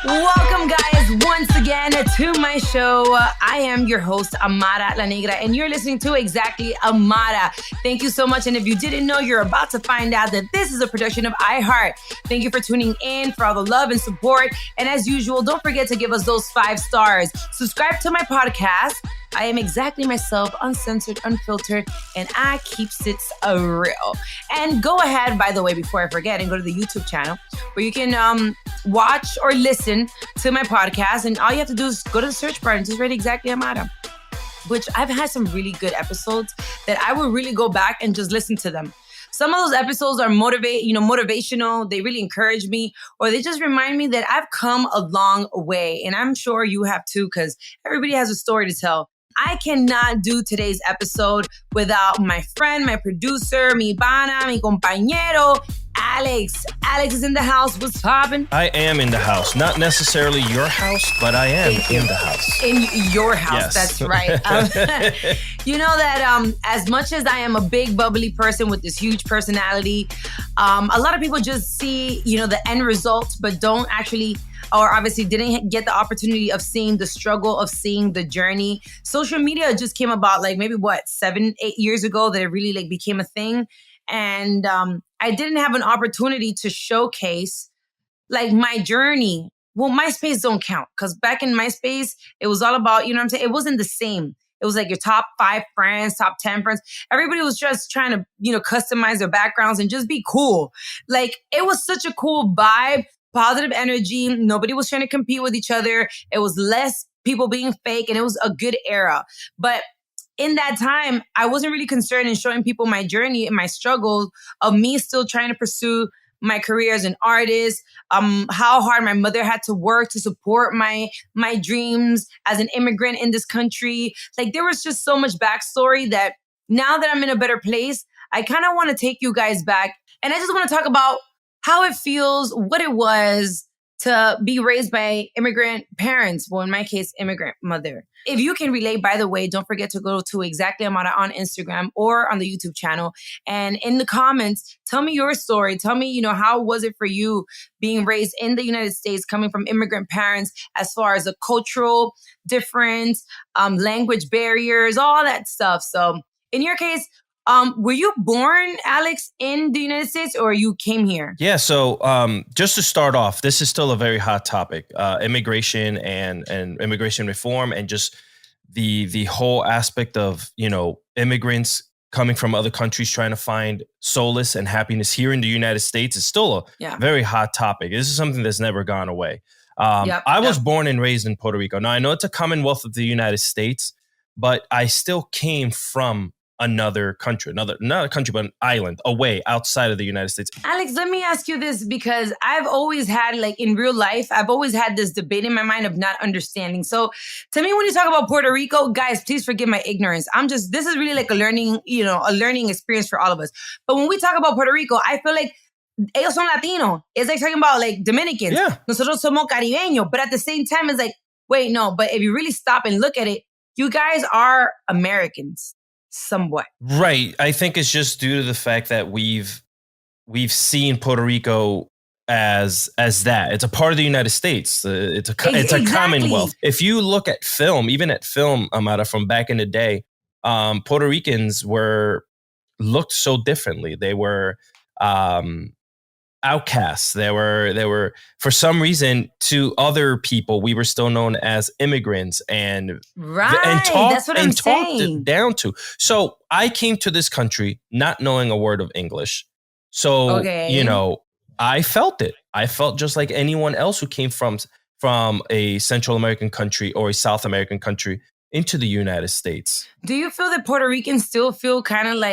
Welcome, guys, once again to my show. I am your host, Amara La Negra, and you're listening to Exactly Amara. Thank you so much. And if you didn't know, you're about to find out that this is a production of iHeart. Thank you for tuning in, for all the love and support. And as usual, don't forget to give us those 5 stars. Subscribe to my podcast. I am exactly myself, uncensored, unfiltered, and I keeps it real. And go ahead, by the way, before I forget, and go to the YouTube channel where you can watch or listen to my podcast. And all you have to do is go to the search bar and just write Exactly Amara, which I've had some really good episodes that I will really go back and just listen to them. Some of those episodes are motivational. They really encourage me, or they just remind me that I've come a long way. And I'm sure you have too, because everybody has a story to tell. I cannot do today's episode without my friend, my producer, mi pana, mi compañero, Alex. Alex is in the house. What's poppin'? I am in the house. Not necessarily your house, but I am in the house. In your house, yes. That's right. You know that as much as I am a big bubbly person with this huge personality, a lot of people just see, the end result, but don't actually, or obviously didn't get the opportunity of seeing the struggle, of seeing the journey. Social media just came about maybe 7-8 years ago that it really became a thing. And I didn't have an opportunity to showcase my journey. Well, MySpace don't count, because back in MySpace, it was all about, it wasn't the same. It was your top 5 friends, top 10 friends. Everybody was just trying to, customize their backgrounds and just be cool. It was such a cool vibe, positive energy. Nobody was trying to compete with each other. It was less people being fake, and it was a good era. But in that time, I wasn't really concerned in showing people my journey and my struggle of me still trying to pursue my career as an artist, how hard my mother had to work to support my dreams as an immigrant in this country. There was just so much backstory that now that I'm in a better place, I kind of want to take you guys back. And I just want to talk about how it feels, what it was to be raised by immigrant parents. Well, in my case, immigrant mother. If you can relate, by the way, don't forget to go to Exactly Amara on Instagram or on the YouTube channel. And in the comments, tell me your story. Tell me, how was it for you being raised in the United States, coming from immigrant parents, as far as the cultural difference, language barriers, all that stuff. So in your case, were you born, Alex, in the United States, or you came here? Yeah. So just to start off, this is still a very hot topic, immigration and immigration reform, and just the whole aspect of, immigrants coming from other countries trying to find solace and happiness here in the United States is still a very hot topic. This is something that's never gone away. I was born and raised in Puerto Rico. Now, I know it's a Commonwealth of the United States, but I still came from another country, not a country, but an island away outside of the United States. Alex, let me ask you this, because I've always had, in real life, I've always had this debate in my mind of not understanding. So to me, when you talk about Puerto Rico, guys, please forgive my ignorance. This is really a learning, a learning experience for all of us. But when we talk about Puerto Rico, I feel like ellos son Latino. It's talking about Dominicans. Yeah. Nosotros somos caribeños. But at the same time, it's wait, no, but if you really stop and look at it, you guys are Americans. Somewhat. Right. I think it's just due to the fact that we've seen Puerto Rico as that. It's a part of the United States. It's a Commonwealth. If you look at film, even at film, Amara, from back in the day, Puerto Ricans looked so differently. They were outcasts. They were for some reason, to other people, we were still known as immigrants, and that's what I'm saying. Down to. So I came to this country not knowing a word of English. So I felt it. I felt just like anyone else who came from a Central American country or a South American country into the United States. Do you feel that Puerto Ricans still feel kind of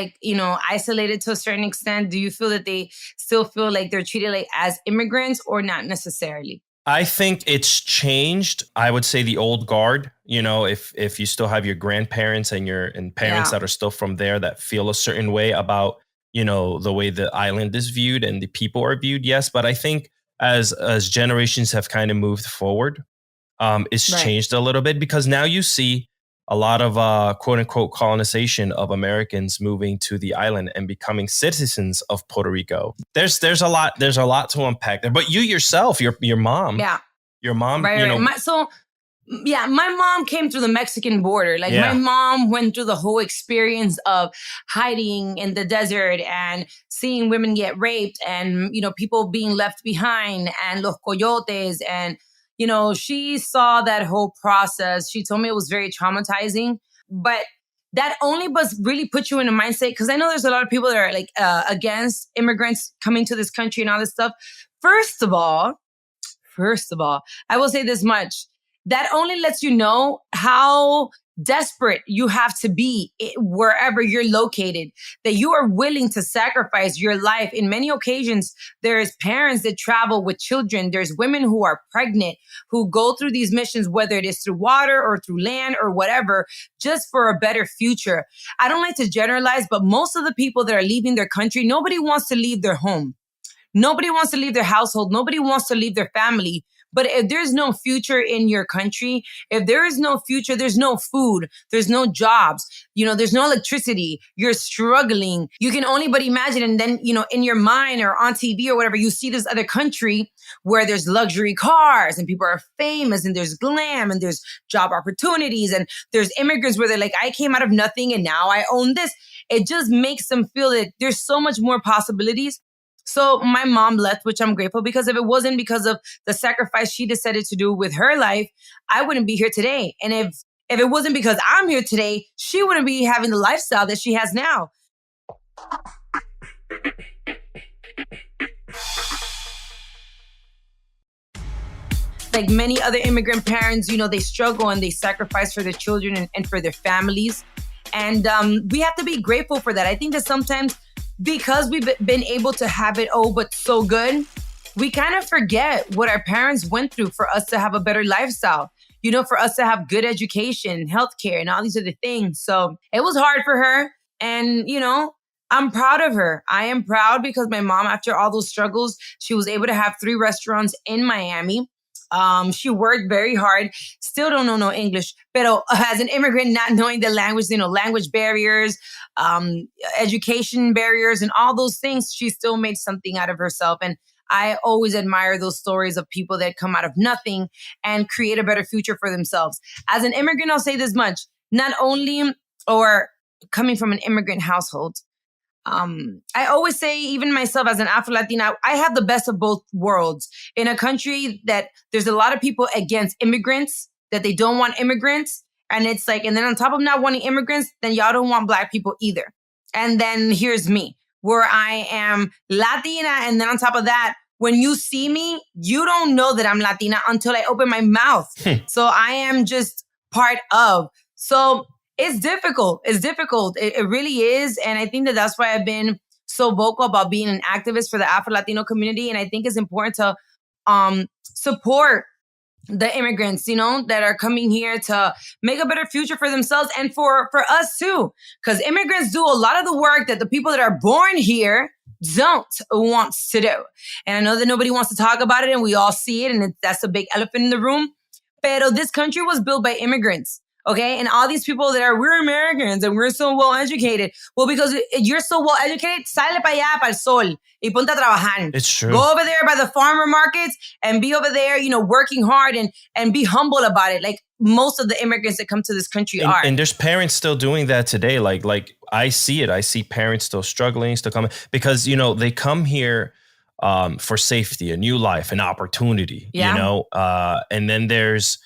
isolated to a certain extent? Do you feel that they still feel like they're treated as immigrants, or not necessarily? I think it's changed. I would say the old guard, if you still have your grandparents and parents that are still from there that feel a certain way about, the way the island is viewed and the people are viewed. Yes. But I think as generations have kind of moved forward, it's changed a little bit, because now you see a lot of quote unquote colonization of Americans moving to the island and becoming citizens of Puerto Rico. There's a lot to unpack there. But you yourself, your mom, Your mom, Right, you right. know, My mom came through the Mexican border. Like my mom went through the whole experience of hiding in the desert and seeing women get raped and, people being left behind and los coyotes. And, she saw that whole process. She told me it was very traumatizing, but that only was really put you in a mindset. Because I know there's a lot of people that are like against immigrants coming to this country and all this stuff. First of all, I will say this much. That only lets you know how desperate you have to be wherever you're located, that you are willing to sacrifice your life. In many occasions, there's parents that travel with children. There's women who are pregnant, who go through these missions, whether it is through water or through land or whatever, just for a better future. I don't like to generalize, but most of the people that are leaving their country, nobody wants to leave their home. Nobody wants to leave their household. Nobody wants to leave their family. But if there's no future in your country, if there is no future, there's no food, there's no jobs, there's no electricity, you're struggling. You can only but imagine. And then, in your mind or on TV or whatever, you see this other country where there's luxury cars and people are famous and there's glam and there's job opportunities and there's immigrants where they're like, I came out of nothing and now I own this. It just makes them feel that there's so much more possibilities. So my mom left, which I'm grateful, because if it wasn't because of the sacrifice she decided to do with her life, I wouldn't be here today. And if it wasn't because I'm here today, she wouldn't be having the lifestyle that she has now. Like many other immigrant parents, they struggle and they sacrifice for their children and for their families. And we have to be grateful for that. I think that sometimes, because we've been able to have it but so good, we kind of forget what our parents went through for us to have a better lifestyle, for us to have good education, healthcare, and all these other things. So it was hard for her. And, I'm proud of her. I am proud because my mom, after all those struggles, she was able to have 3 restaurants in Miami. She worked very hard, still don't know no English, but as an immigrant, not knowing the language, language barriers, education barriers, and all those things, she still made something out of herself. And I always admire those stories of people that come out of nothing and create a better future for themselves. As an immigrant, I'll say this much, not only, or coming from an immigrant household, I always say, even myself as an Afro-Latina, I have the best of both worlds. In a country that there's a lot of people against immigrants, that they don't want immigrants. And it's like, and then on top of not wanting immigrants, then y'all don't want Black people either. And then here's me, where I am Latina. And then on top of that, when you see me, you don't know that I'm Latina until I open my mouth. So I am just part of. So it's difficult. It's difficult. It really is. And I think that that's why I've been so vocal about being an activist for the Afro-Latino community. And I think it's important to support the immigrants, that are coming here to make a better future for themselves and for us too. Because immigrants do a lot of the work that the people that are born here don't want to do. And I know that nobody wants to talk about it and we all see it. And that's a big elephant in the room. Pero this country was built by immigrants. Okay. And all these people that we're Americans and we're so well educated. Well, because you're so well educated, sale para allá, para el sol, y ponte a trabajar. It's true. Go over there by the farmer markets and be over there, working hard and be humble about it. Like most of the immigrants that come to this country are. And there's parents still doing that today. Like I see it. I see parents still struggling, still coming because, they come here for safety, a new life, an opportunity, and then there's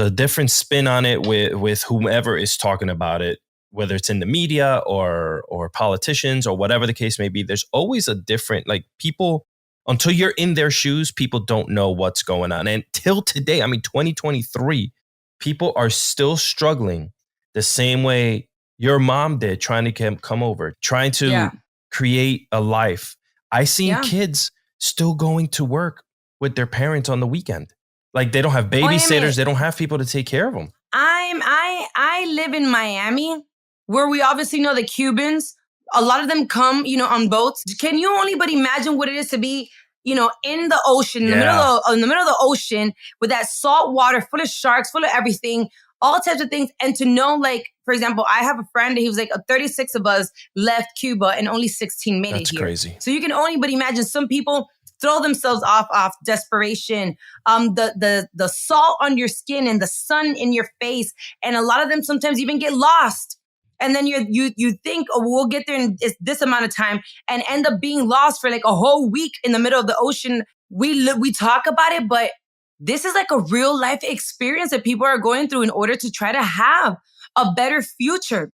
a different spin on it with whomever is talking about it, whether it's in the media or politicians or whatever the case may be. There's always a different, people, until you're in their shoes, people don't know what's going on. And till today, 2023, people are still struggling the same way your mom did, trying to come over, trying to create a life. I seen kids still going to work with their parents on the weekend. Like they don't have babysitters. They don't have people to take care of them. I live in Miami, where we obviously know the Cubans. A lot of them come, on boats. Can you only but imagine what it is to be, in the ocean, in the middle of the ocean, with that salt water full of sharks, full of everything, all types of things, and to know, for example, I have a friend. He was 36 of us left Cuba, and only 16 made it here. That's crazy. So you can only but imagine some people. throw themselves off desperation, the salt on your skin and the sun in your face. And a lot of them sometimes even get lost. And then you think, oh, we'll get there in this amount of time, and end up being lost for like a whole week in the middle of the ocean. We talk about it, but this is like a real life experience that people are going through in order to try to have a better future.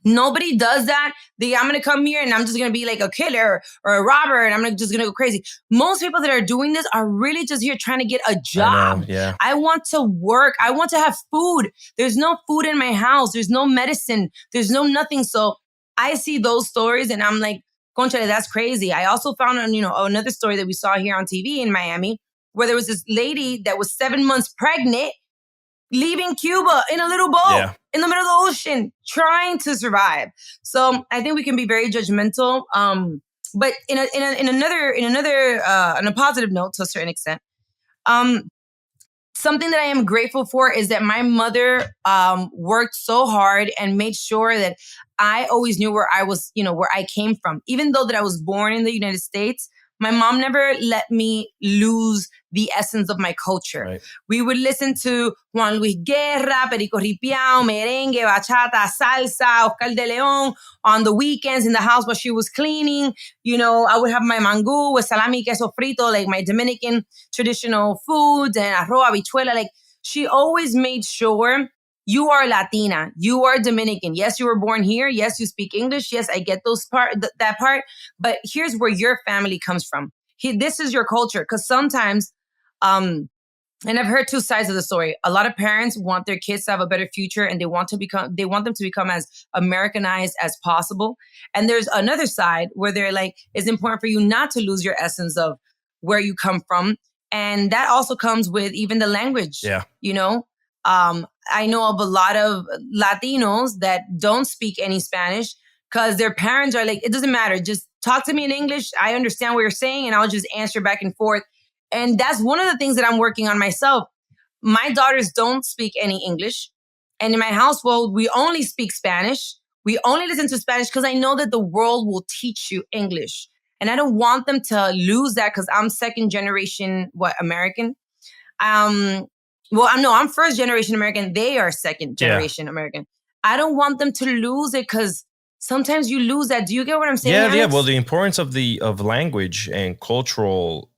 Nobody does that. I'm going to come here and I'm just going to be like a killer or a robber and I'm just going to go crazy. Most people that are doing this are really just here trying to get a job. I want to work. I want to have food. There's no food in my house. There's no medicine. There's no nothing. So I see those stories and I'm like, Conchale, that's crazy. I also found another story that we saw here on TV in Miami where there was this lady that was 7 months pregnant leaving Cuba in a little boat in the middle of the ocean, trying to survive. So I think we can be very judgmental. But in a positive note, to a certain extent, something that I am grateful for is that my mother worked so hard and made sure that I always knew where I was, where I came from. Even though that I was born in the United States, my mom never let me lose the essence of my culture. Right. We would listen to Juan Luis Guerra, Perico Ripiao, merengue, bachata, salsa, Oscar de Leon on the weekends in the house while she was cleaning. I would have my mangú with salami, queso frito, like my Dominican traditional foods, and arroz, habichuela. Like, she always made sure you are Latina, you are Dominican. Yes, you were born here. Yes, you speak English. Yes, I get that part. But here's where your family comes from. This is your culture. Because sometimes, and I've heard two sides of the story. A lot of parents want their kids to have a better future, and they want them to become as Americanized as possible. And there's another side where they're like, it's important for you not to lose your essence of where you come from, and that also comes with even the language. Yeah, I know of a lot of Latinos that don't speak any Spanish because their parents are like, it doesn't matter. Just talk to me in English. I understand what you're saying and I'll just answer back and forth. And that's one of the things that I'm working on myself. My daughters don't speak any English. And in my household, we only speak Spanish. We only listen to Spanish because I know that the world will teach you English. And I don't want them to lose that because I'm second generation, American? I'm first generation American. They are second generation American. I don't want them to lose it because sometimes you lose that. Do you get what I'm saying? Yeah. Well, the importance of language and cultural,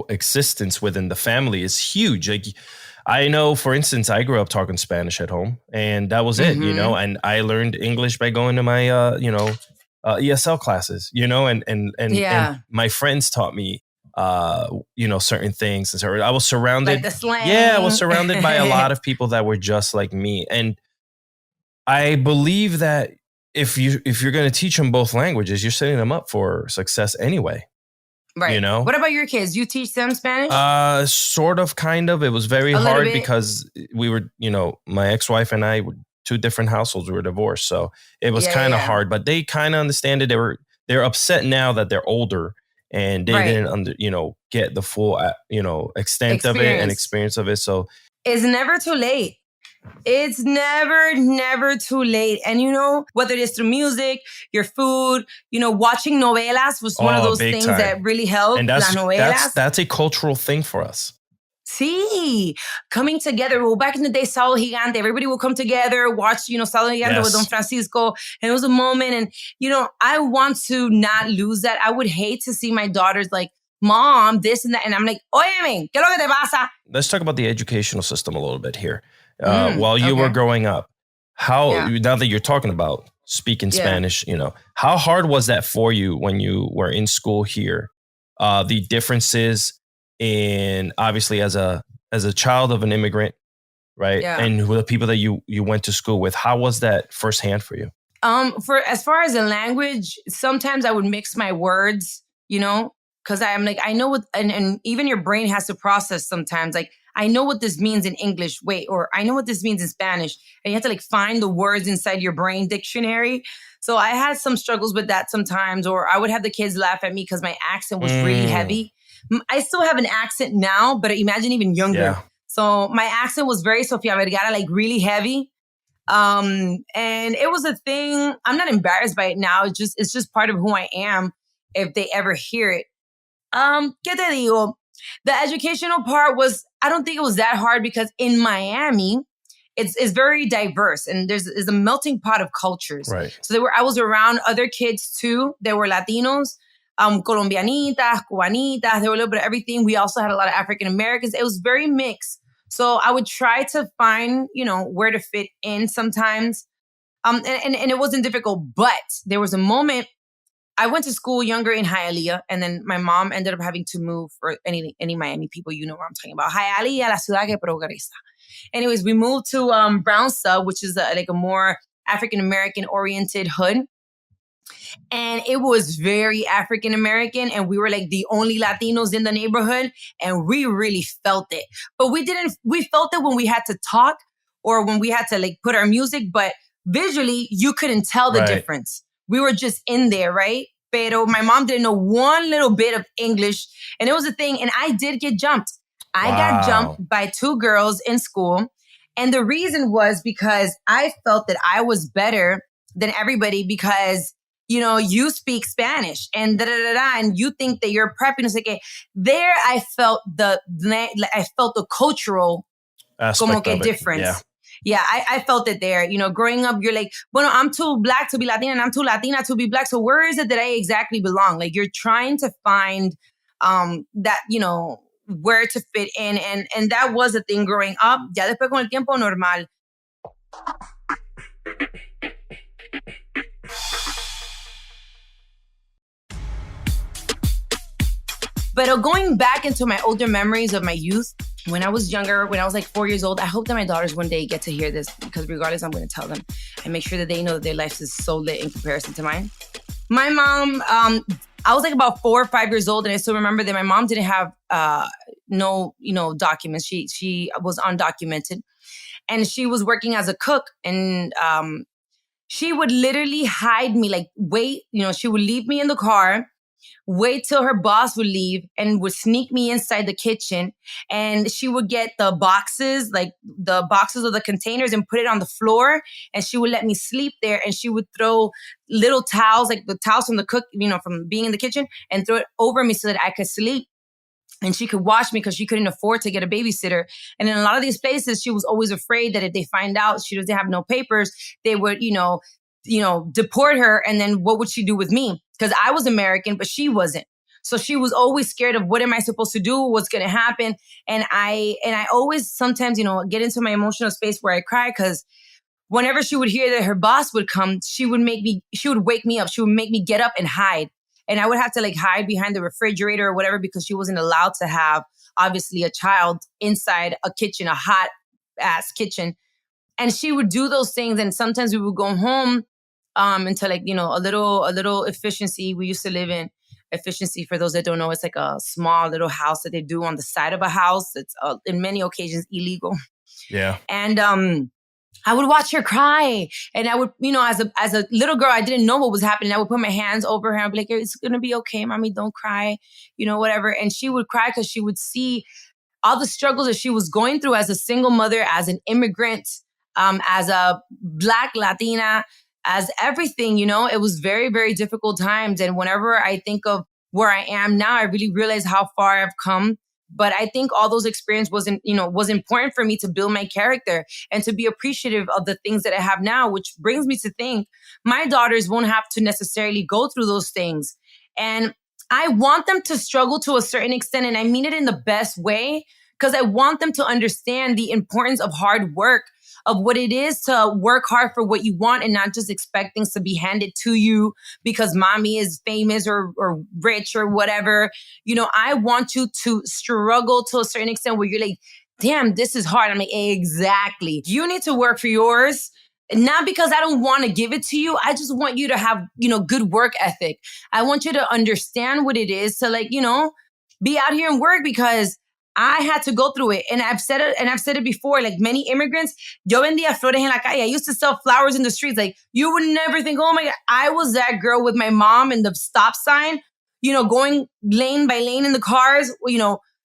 existence within the family is huge. Like, I know, for instance, I grew up talking Spanish at home, and that was it. And I learned English by going to my, ESL classes. And my friends taught me. Certain things. And so I was surrounded. Like the slang. Yeah, I was surrounded by a lot of people that were just like me. And I believe that if you're going to teach them both languages, you're setting them up for success anyway. Right. What about your kids? You teach them Spanish? Sort of, kind of. It was very hard because we were, my ex-wife and I were two different households. We were divorced. So it was kind of hard, but they kind of understand it. They're upset now that they're older. And they didn't, get the full, extent of it and experience of it. So it's never too late. It's never too late. And, whether it is through music, your food, watching novelas was one of those things that really helped. And that's a cultural thing for us. Sí, coming together. Well, back in the day, Sábado Gigante, everybody would come together, watch, Sábado Gigante with Don Francisco. And it was a moment. And, I want to not lose that. I would hate to see my daughters like, Mom, this and that. And I'm like, óyeme, ¿qué es lo que te pasa? Let's talk about the educational system a little bit here. While you were growing up, now that you're talking about speaking Spanish, how hard was that for you when you were in school here? The differences in, obviously, as a child of an immigrant, right? Yeah. And the people that you went to school with, how was that firsthand for you? For as far as the language, sometimes I would mix my words, because I'm like, I know what, and even your brain has to process sometimes. Like, I know what this means in English, or I know what this means in Spanish. And you have to find the words inside your brain dictionary. So I had some struggles with that sometimes, or I would have the kids laugh at me because my accent was really heavy. I still have an accent now, but imagine even younger. Yeah. So my accent was very Sofia Vergara, really heavy. And it was a thing. I'm not embarrassed by it now. It's just part of who I am. if they ever hear it. ¿Qué te digo? The educational part was, I don't think it was that hard because in Miami, it's very diverse and there's a melting pot of cultures. Right. So I was around other kids too. There were Latinos, Colombianitas, Cubanitas, there were a little bit of everything. We also had a lot of African Americans. It was very mixed. So I would try to find, where to fit in sometimes. And it wasn't difficult, but there was a moment I went to school younger in Hialeah, and then my mom ended up having to move. For any Miami people, you know what I'm talking about. Hialeah, la ciudad que progresa. Anyways, we moved to Brownstubb, which is like a more African-American oriented hood. And it was very African-American, and we were like the only Latinos in the neighborhood, and we really felt it. But we felt it when we had to talk or when we had to like put our music, but visually, you couldn't tell the difference. We were just in there, right? Pero my mom didn't know one little bit of English. And it was a thing. And I did get jumped. I got jumped by 2 girls in school. And the reason was because I felt that I was better than everybody because, you speak Spanish and da-da-da-da. And you think that you're prepping. It's like, there I felt the cultural como que difference. Yeah. Yeah, I felt it there. Growing up, you're like, bueno, I'm too black to be Latina and I'm too Latina to be black. So where is it that I exactly belong? Like you're trying to find that, where to fit in. And that was a thing growing up. Ya después con el tiempo, normal. But going back into my older memories of my youth, when I was younger, when I was like 4 years old, I hope that my daughters one day get to hear this because regardless, I'm going to tell them and make sure that they know that their life is so lit in comparison to mine. My mom, I was like about 4 or 5 years old, and I still remember that my mom didn't have no documents. She was undocumented, and she was working as a cook, and she would literally hide me, like wait, she would leave me in the car. Wait till her boss would leave and would sneak me inside the kitchen. And she would get the boxes, like the boxes of the containers and put it on the floor. And she would let me sleep there. And she would throw little towels, like the towels from the cook, from being in the kitchen and throw it over me so that I could sleep. And she could watch me because she couldn't afford to get a babysitter. And in a lot of these places, she was always afraid that if they find out she doesn't have no papers, they would, deport her. And then what would she do with me? Because I was American, but she wasn't. So she was always scared of what am I supposed to do? What's going to happen? And I always sometimes, get into my emotional space where I cry because whenever she would hear that her boss would come, she would wake me up. She would make me get up and hide. And I would have to like hide behind the refrigerator or whatever because she wasn't allowed to have, obviously, a child inside a kitchen, a hot ass kitchen. And she would do those things. And sometimes we would go home into like, a little efficiency. We used to live in efficiency. For those that don't know, it's like a small little house that they do on the side of a house. It's in many occasions illegal. Yeah. And I would watch her cry. And I would, as a little girl, I didn't know what was happening. I would put my hands over her and be like, it's going to be okay, mommy, don't cry, whatever. And she would cry because she would see all the struggles that she was going through as a single mother, as an immigrant, as a Black Latina, as everything, it was very, very difficult times. And whenever I think of where I am now, I really realize how far I've come. But I think all those experiences was important for me to build my character and to be appreciative of the things that I have now, which brings me to think my daughters won't have to necessarily go through those things. And I want them to struggle to a certain extent. And I mean it in the best way, because I want them to understand the importance of hard work, of what it is to work hard for what you want and not just expect things to be handed to you because mommy is famous or rich or whatever. I want you to struggle to a certain extent where you're like, damn, this is hard. I'm like, exactly. You need to work for yours. Not because I don't want to give it to you. I just want you to have, good work ethic. I want you to understand what it is to be out here and work because I had to go through it. And I've said it before, like many immigrants, yo vendía flores en la calle. I used to sell flowers in the streets. Like you would never think, oh my God, I was that girl with my mom and the stop sign, going lane by lane in the cars,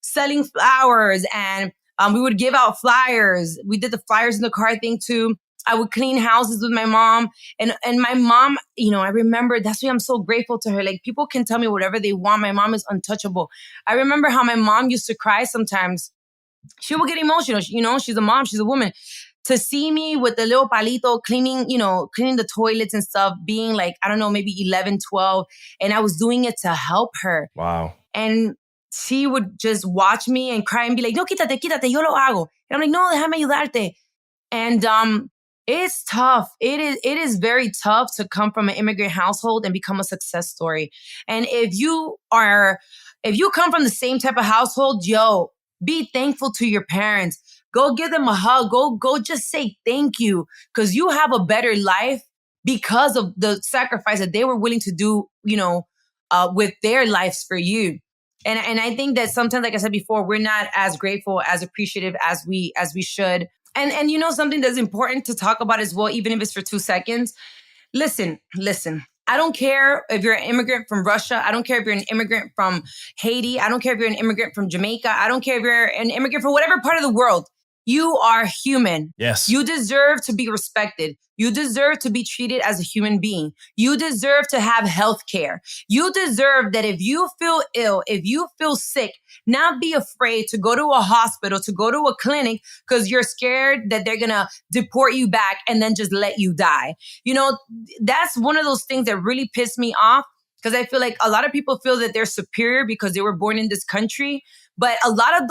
selling flowers. And we would give out flyers. We did the flyers in the car thing too. I would clean houses with my mom. And my mom, I remember, that's why I'm so grateful to her. Like, people can tell me whatever they want. My mom is untouchable. I remember how my mom used to cry sometimes. She would get emotional. She's a mom, she's a woman. To see me with the little palito cleaning the toilets and stuff, being like, I don't know, maybe 11, 12. And I was doing it to help her. Wow. And she would just watch me and cry and be like, no, quítate, yo lo hago. And I'm like, no, déjame ayudarte. And it's tough. It is very tough to come from an immigrant household and become a success story. And if you come from the same type of household, be thankful to your parents. Go give them a hug. Go just say thank you, because you have a better life because of the sacrifice that they were willing to do, with their lives for you. And I think that sometimes, like I said before, we're not as grateful, as appreciative as we should. And something that's important to talk about as well, even if it's for 2 seconds. Listen. I don't care if you're an immigrant from Russia. I don't care if you're an immigrant from Haiti. I don't care if you're an immigrant from Jamaica. I don't care if you're an immigrant from whatever part of the world. You are human. Yes. You deserve to be respected. You deserve to be treated as a human being. You deserve to have health care. You deserve that if you feel ill, if you feel sick, not be afraid to go to a hospital, to go to a clinic, because you're scared that they're going to deport you back and then just let you die. That's one of those things that really piss me off, because I feel like a lot of people feel that they're superior because they were born in this country. But a lot of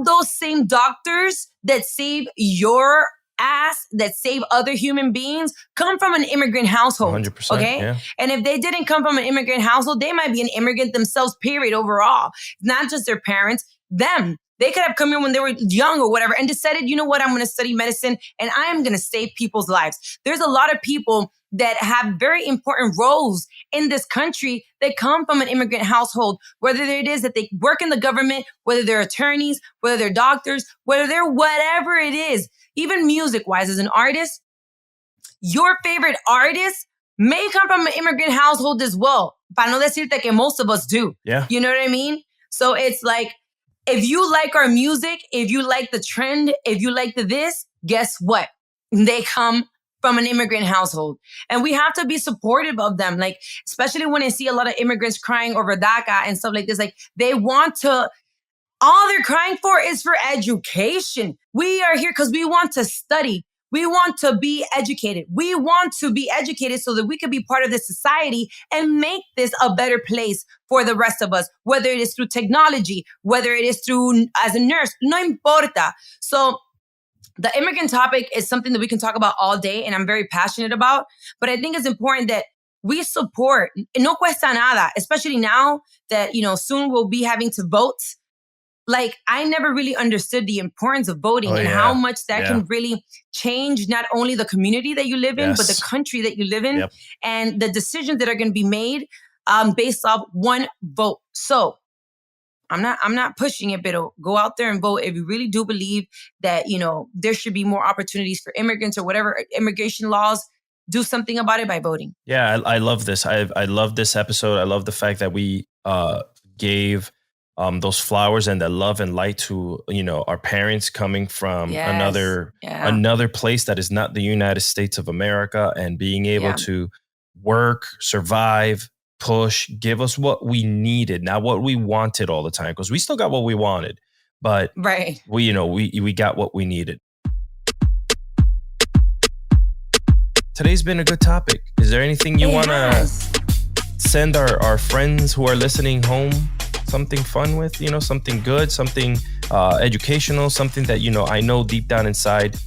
those same doctors that save your ass, that save other human beings, come from an immigrant household. 100%. Okay. Yeah. And if they didn't come from an immigrant household, they might be an immigrant themselves, period, overall. Not just their parents, them. They could have come in when they were young or whatever and decided, you know what, I'm going to study medicine and I am going to save people's lives. There's a lot of people that have very important roles in this country that come from an immigrant household, whether it is that they work in the government, whether they're attorneys, whether they're doctors, whether they're whatever it is. Even music-wise, as an artist, your favorite artist may come from an immigrant household as well. Para no decirte que most of us do. Yeah. You know what I mean? So it's like, if you like our music, if you like the trend, if you like this, guess what? They come from an immigrant household. And we have to be supportive of them. Like, especially when I see a lot of immigrants crying over DACA and stuff like this, like all they're crying for is for education. We are here because we want to study. We want to be educated. We want to be educated so that we can be part of this society and make this a better place for the rest of us, whether it is through technology, whether it is through as a nurse, no importa. So the immigrant topic is something that we can talk about all day and I'm very passionate about, but I think it's important that we support. No cuesta nada, especially now that, soon we'll be having to vote. Like, I never really understood the importance of voting and how much that can really change not only the community that you live in, but the country that you live in and the decisions that are going to be made based off one vote. So I'm not pushing it, but go out there and vote if you really do believe that, there should be more opportunities for immigrants or whatever immigration laws. Do something about it by voting. Yeah, I love this. I love this episode. I love the fact that we gave those flowers and that love and light to, our parents coming from another place that is not the United States of America, and being able to work, survive, push, give us what we needed, not what we wanted all the time, because we still got what we wanted, but we got what we needed. Today's been a good topic. Is there anything you want to send our friends who are listening home? Something fun with, something good, something educational, something that, I know deep down inside,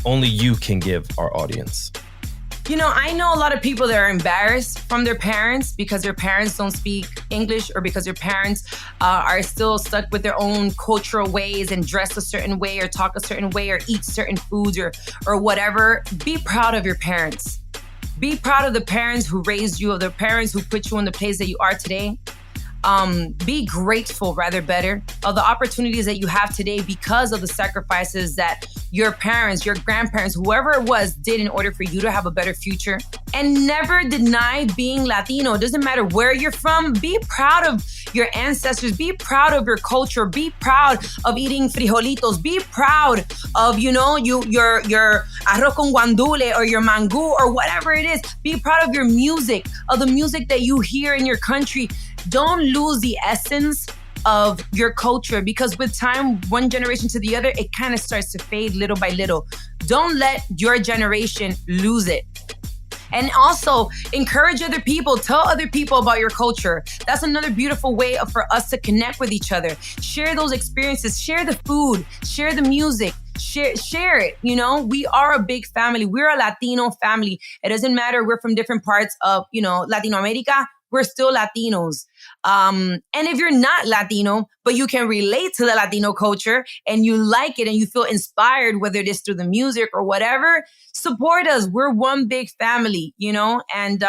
only you can give our audience. I know a lot of people that are embarrassed from their parents because their parents don't speak English, or because their parents are still stuck with their own cultural ways and dress a certain way or talk a certain way or eat certain foods or whatever. Be proud of your parents. Be proud of the parents who raised you, of the parents who put you in the place that you are today. be grateful, rather better, of the opportunities that you have today because of the sacrifices that your parents, your grandparents, whoever it was, did in order for you to have a better future. And never deny being Latino. It doesn't matter where you're from. Be proud of your ancestors. Be proud of your culture. Be proud of eating frijolitos. Be proud of, your arroz con guandule or your mango or whatever it is. Be proud of your music, of the music that you hear in your country. Don't lose the essence of your culture, because with time, one generation to the other, it kind of starts to fade little by little. Don't let your generation lose it. And also encourage other people, tell other people about your culture. That's another beautiful way for us to connect with each other. Share those experiences, share the food, share the music, share it. We are a big family. We're a Latino family. It doesn't matter. We're from different parts of, Latino America. We're still Latinos. And if you're not Latino, but you can relate to the Latino culture and you like it and you feel inspired, whether it is through the music or whatever, support us. We're one big family, and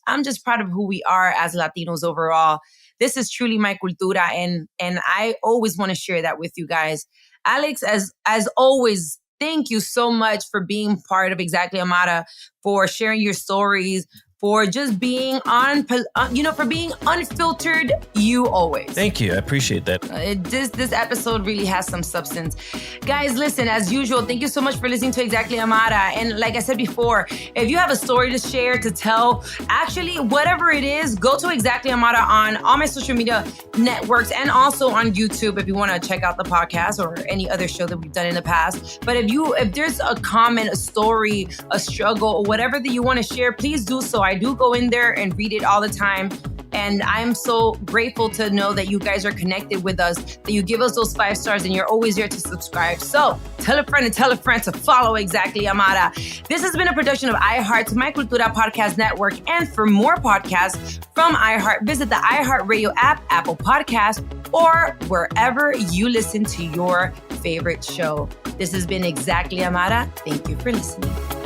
I'm just proud of who we are as Latinos overall. This is truly my cultura, and I always want to share that with you guys. Alex, as always, thank you so much for being part of Exactly Amara, for sharing your stories, for just being for being unfiltered, you always. Thank you. I appreciate that. This episode really has some substance. Guys, listen, as usual, thank you so much for listening to Exactly Amara. And like I said before, if you have a story to share, to tell, actually, whatever it is, go to Exactly Amara on all my social media networks and also on YouTube if you want to check out the podcast or any other show that we've done in the past. But if there's a comment, a story, a struggle, or whatever that you want to share, please do so. I do go in there and read it all the time. And I'm so grateful to know that you guys are connected with us, that you give us those 5 stars and you're always there to subscribe. So tell a friend to follow Exactly Amara. This has been a production of iHeart, My Cultura Podcast Network. And for more podcasts from iHeart, visit the iHeartRadio app, Apple Podcasts, or wherever you listen to your favorite show. This has been Exactly Amara. Thank you for listening.